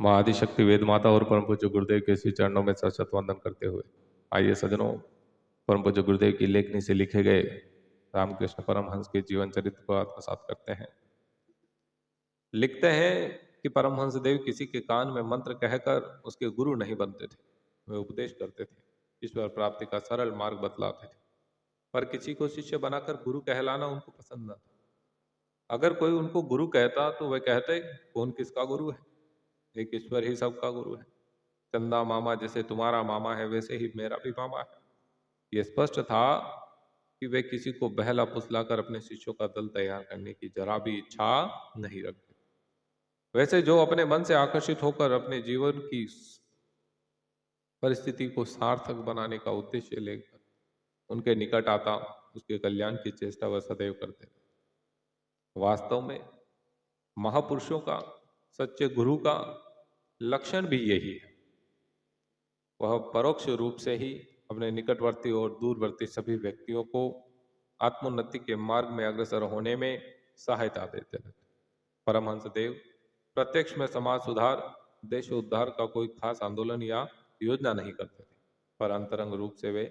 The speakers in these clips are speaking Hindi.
माँ आदिशक्ति वेद माता और परम पूज्य गुरुदेव के श्री चरणों में सशत वंदन करते हुए आइए सज्जनों, परम पूज्य गुरुदेव की लेखनी से लिखे गए रामकृष्ण परमहंस के जीवन चरित्र को आत्मसात करते हैं। लिखते हैं कि परमहंस देव किसी के कान में मंत्र कहकर उसके गुरु नहीं बनते थे। वे उपदेश करते थे, ईश्वर प्राप्ति का सरल मार्ग बतलाते थे, पर किसी को शिष्य बनाकर गुरु कहलाना उनको पसंद न था। अगर कोई उनको गुरु कहता तो वे कहते, कौन किसका गुरु है, एक ईश्वर ही सबका गुरु है। चंदा मामा जैसे तुम्हारा मामा है वैसे ही मेरा भी मामा है। यह स्पष्ट था कि वे किसी को बहला फुसलाकर अपने शिष्यों का दल तैयार करने की जरा भी इच्छा नहीं रखते। वैसे जो अपने मन से आकर्षित होकर अपने जीवन की परिस्थिति को सार्थक बनाने का उद्देश्य लेकर उनके निकट आता, उसके कल्याण की चेष्टा वह सदैव करते थे। वास्तव में महापुरुषों का, सच्चे गुरु का लक्षण भी यही है। वह परोक्ष रूप से ही अपने निकटवर्ती और दूरवर्ती सभी व्यक्तियों को आत्मोन्नति के मार्ग में अग्रसर होने में सहायता देते रहते। परमहंस देव प्रत्यक्ष में समाज सुधार, देश उद्धार का कोई खास आंदोलन या योजना नहीं करते थे, पर अंतरंग रूप से वे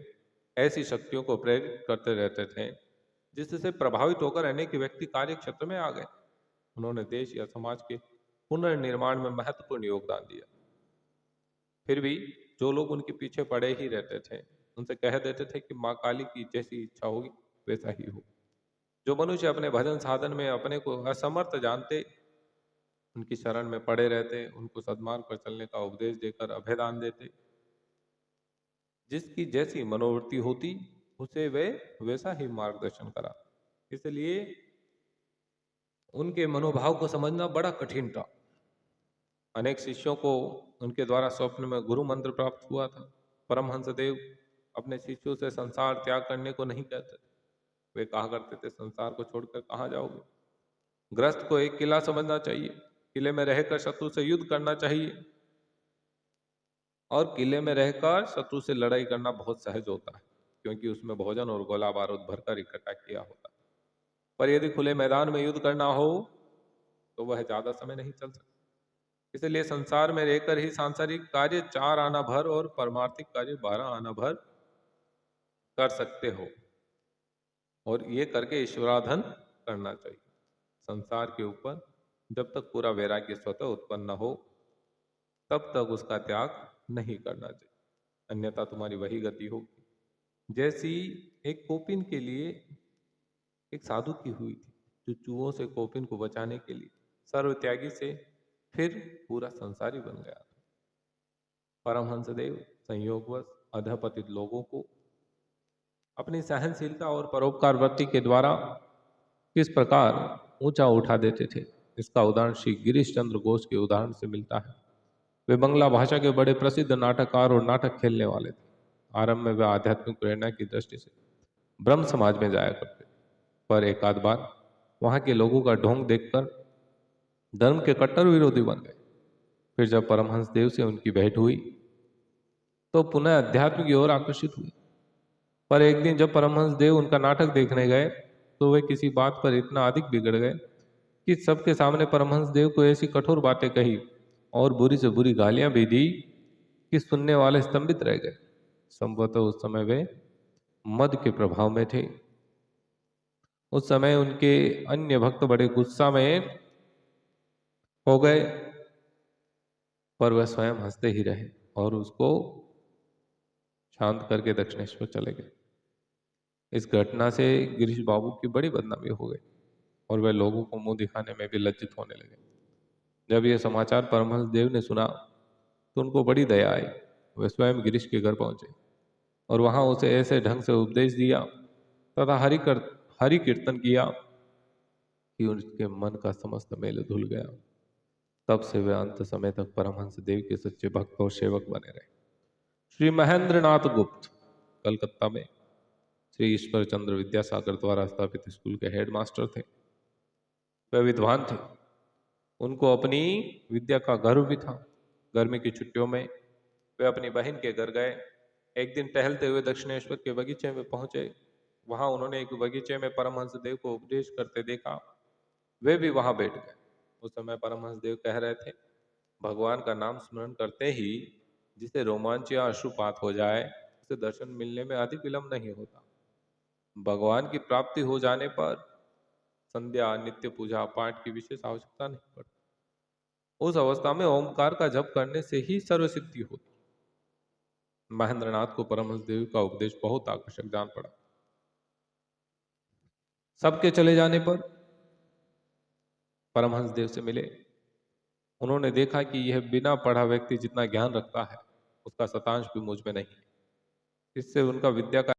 ऐसी शक्तियों को प्रेरित करते रहते थे जिससे प्रभावित होकर अनेक व्यक्ति कार्य क्षेत्र में आ गए। उन्होंने देश या समाज के पुनर्निर्माण में महत्वपूर्ण योगदान दिया। फिर भी जो लोग उनके पीछे पड़े ही रहते थे, उनसे कह देते थे कि माँ काली की जैसी इच्छा होगी वैसा ही हो। जो मनुष्य अपने भजन साधन में अपने को असमर्थ जानते, उनकी शरण में पड़े रहते, उनको सद्मार्ग पर चलने का उपदेश देकर अभयदान देते। जिसकी जैसी मनोवृत्ति होती उसे वे वैसा ही मार्गदर्शन करा। इसलिए उनके मनोभाव को समझना बड़ा कठिन था। अनेक शिष्यों को उनके द्वारा स्वप्न में गुरु मंत्र प्राप्त हुआ था। परमहंस देव अपने शिष्यों से संसार त्याग करने को नहीं कहते थे। वे कहा करते थे, संसार को छोड़कर कहाँ जाओगे। ग्रस्त को एक किला समझना चाहिए, किले में रहकर शत्रु से युद्ध करना चाहिए, और किले में रहकर शत्रु से लड़ाई करना बहुत सहज होता है, क्योंकि उसमें भोजन और गोला बारूद भरकर इकट्ठा किया होता है। पर यदि खुले मैदान में युद्ध करना हो तो वह ज्यादा समय नहीं चल सकता। इसलिए संसार में रहकर ही सांसारिक कार्य 4 आना भर और परमार्थिक कार्य 12 आना भर कर सकते हो, और ये करके ईश्वराधन करना चाहिए। संसार के ऊपर जब तक पूरा वैराग्य स्वतः उत्पन्न न हो तब तक उसका त्याग नहीं करना चाहिए, अन्यथा तुम्हारी वही गति होगी जैसी एक कोपिन के लिए एक साधु की हुई थी, जो चूहों से कोपिन को बचाने के लिए सर्वत्यागी से फिर पूरा संसारी बन गया। परमहंस देव संयोगवश अधपतित लोगों को अपनी सहनशीलता और परोपकार वृत्ति के द्वारा किस प्रकार ऊंचा उठा देते थे, इसका उदाहरण श्री गिरीश चंद्र घोष के उदाहरण से मिलता है। वे बंगला भाषा के बड़े प्रसिद्ध नाटककार और नाटक खेलने वाले थे। आरंभ में वे आध्यात्मिक प्रेरणा की दृष्टि से ब्रह्म समाज में जाया करते, पर एक आध बार वहां के लोगों का ढोंग देखकर धर्म के कट्टर विरोधी बन गए। फिर जब परमहंस देव से उनकी भेंट हुई तो पुनः अध्यात्म की ओर आकर्षित हुए। पर एक दिन जब परमहंस देव उनका नाटक देखने गए तो वे किसी बात पर इतना अधिक बिगड़ गए कि सबके सामने परमहंस देव को ऐसी कठोर बातें कही और बुरी से बुरी गालियां भी दी कि सुनने वाले स्तंभित रह गए। संभवतः उस समय वे मद के प्रभाव में थे। उस समय उनके अन्य भक्त बड़े गुस्सा में हो गए, पर वह स्वयं हंसते ही रहे और उसको शांत करके दक्षिणेश्वर चले गए। इस घटना से गिरीश बाबू की बड़ी बदनामी हो गई और वह लोगों को मुंह दिखाने में भी लज्जित होने लगे। जब यह समाचार परमहंस देव ने सुना तो उनको बड़ी दया आई। वे स्वयं गिरीश के घर पहुंचे और वहां उसे ऐसे ढंग से उपदेश दिया तथा हरि कीर्तन किया कि उसके मन का समस्त मेल धुल गया। तब से वे अंत समय तक परमहंस देव के सच्चे भक्त और सेवक बने रहे। श्री महेंद्र नाथ गुप्त कलकत्ता में श्री ईश्वर चंद्र विद्यासागर द्वारा स्थापित स्कूल के हेडमास्टर थे। वे विद्वान थे, उनको अपनी विद्या का गर्व भी था। गर्मी की छुट्टियों में वे अपनी बहन के घर गए। एक दिन टहलते हुए दक्षिणेश्वर के बगीचे में पहुंचे। वहां उन्होंने एक बगीचे में परमहंस देव को उपदेश करते देखा। वे भी वहां बैठ गए। उस समय परमहंस देव कह रहे थे, भगवान का नाम स्मरण करते ही जिसे रोमांच या अश्रुपात हो जाए उसे दर्शन मिलने में अधिक विलंब नहीं होता। भगवान की प्राप्ति हो जाने पर संध्या नित्य पूजा पाठ की विशेष आवश्यकता नहीं पड़ती। उस अवस्था में ओमकार का जप करने से ही सर्वसिद्धि होती। महेंद्रनाथ को परमहंस देव का उपदेश बहुत आकर्षक जान पड़ा। सबके चले जाने पर परमहंस देव से मिले। उन्होंने देखा कि यह बिना पढ़ा व्यक्ति जितना ज्ञान रखता है उसका शतांश भी मुझ में नहीं। इससे उनका विद्या का